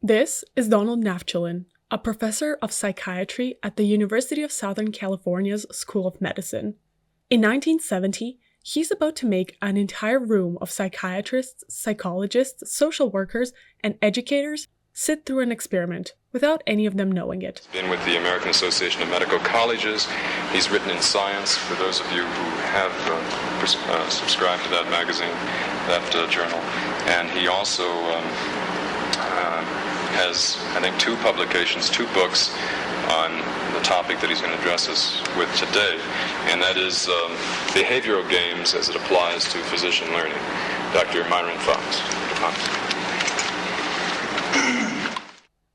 This is Donald Naftulin, a professor of psychiatry at the University of Southern California's School of Medicine. In 1970, he's about to make an entire room of psychiatrists, psychologists, social workers, and educators sit through an experiment without any of them knowing it. He's been with the American Association of Medical Colleges. He's written in Science, for those of you who have subscribed to that magazine, that journal. And he also has, I think, two publications, two books on the topic that he's going to address us with today, and that is behavioral games as it applies to physician learning. Dr. Myron Fox. Dr. Fox.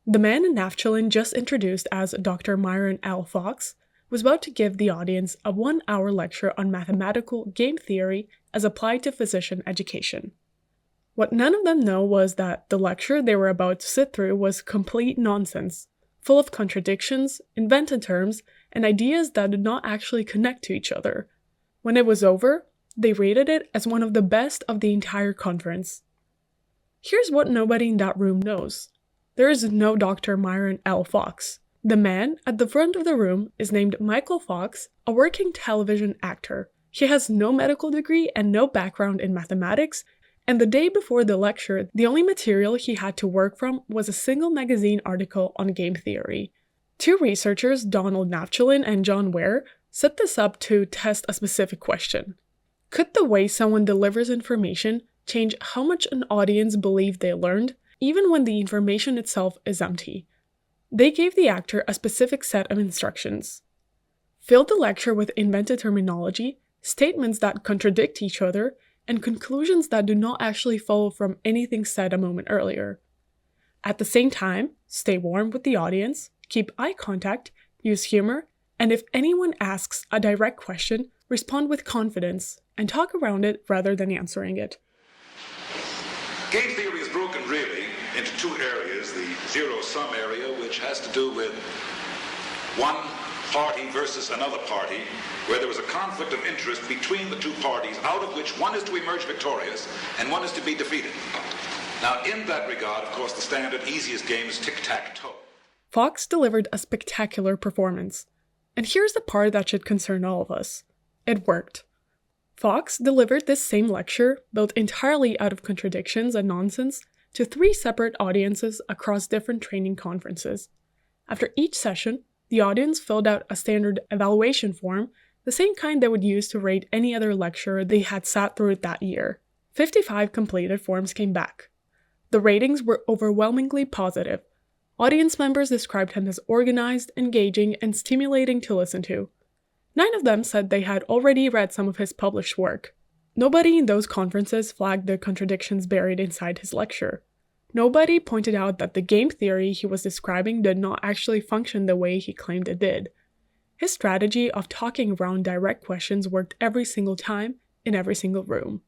The man Naftulin just introduced as Dr. Myron L. Fox was about to give the audience a 1-hour lecture on mathematical game theory as applied to physician education. What none of them know was that the lecture they were about to sit through was complete nonsense, full of contradictions, invented terms, and ideas that did not actually connect to each other. When it was over, they rated it as one of the best of the entire conference. Here's what nobody in that room knows. There is no Dr. Myron L. Fox. The man at the front of the room is named Michael Fox, a working television actor. He has no medical degree and no background in mathematics, and the day before the lecture, the only material he had to work from was a single magazine article on game theory. Two researchers, Donald Naftulin and John Ware, set this up to test a specific question. Could the way someone delivers information change how much an audience believed they learned, even when the information itself is empty? They gave the actor a specific set of instructions. Fill the lecture with invented terminology, statements that contradict each other, and conclusions that do not actually follow from anything said a moment earlier. At the same time, stay warm with the audience, keep eye contact, use humor, and if anyone asks a direct question, respond with confidence and talk around it rather than answering it. Game theory is broken really into two areas: the zero-sum area, which has to do with one party versus another party, where there was a conflict of interest between the two parties, out of which one is to emerge victorious and one is to be defeated. Now, in that regard, of course, the standard easiest game is tic-tac-toe. Fox delivered a spectacular performance. And here's the part that should concern all of us. It worked. Fox delivered this same lecture, built entirely out of contradictions and nonsense, to 3 separate audiences across different training conferences. After each session, the audience filled out a standard evaluation form, the same kind they would use to rate any other lecture they had sat through that year. 55 completed forms came back. The ratings were overwhelmingly positive. Audience members described him as organized, engaging, and stimulating to listen to. 9 of them said they had already read some of his published work. Nobody in those conferences flagged the contradictions buried inside his lecture. Nobody pointed out that the game theory he was describing did not actually function the way he claimed it did. His strategy of talking around direct questions worked every single time, in every single room.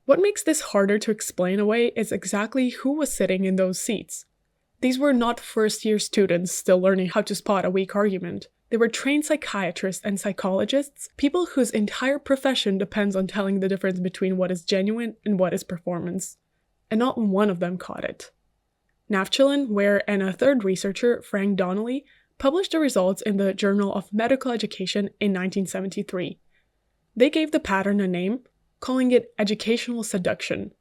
What makes this harder to explain away is exactly who was sitting in those seats. These were not first-year students still learning how to spot a weak argument. They were trained psychiatrists and psychologists, people whose entire profession depends on telling the difference between what is genuine and what is performance. And not one of them caught it. Naftulin, Ware, and a third researcher, Frank Donnelly, published the results in the Journal of Medical Education in 1973. They gave the pattern a name, calling it educational seduction.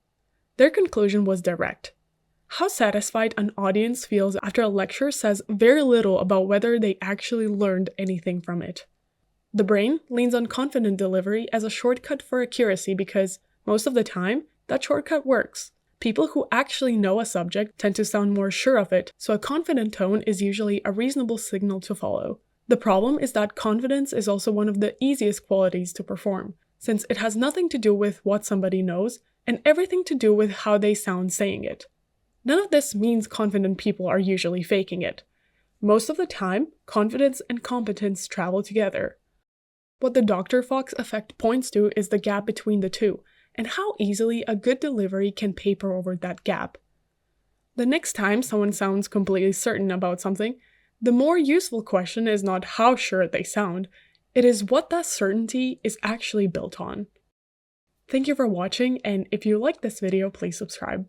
Their conclusion was direct. How satisfied an audience feels after a lecture says very little about whether they actually learned anything from it. The brain leans on confident delivery as a shortcut for accuracy because, most of the time, that shortcut works. People who actually know a subject tend to sound more sure of it, so a confident tone is usually a reasonable signal to follow. The problem is that confidence is also one of the easiest qualities to perform, since it has nothing to do with what somebody knows and everything to do with how they sound saying it. None of this means confident people are usually faking it. Most of the time, confidence and competence travel together. What the Dr. Fox effect points to is the gap between the two, and how easily a good delivery can paper over that gap. The next time someone sounds completely certain about something, the more useful question is not how sure they sound, it is what that certainty is actually built on. Thank you for watching, and if you liked this video, please subscribe.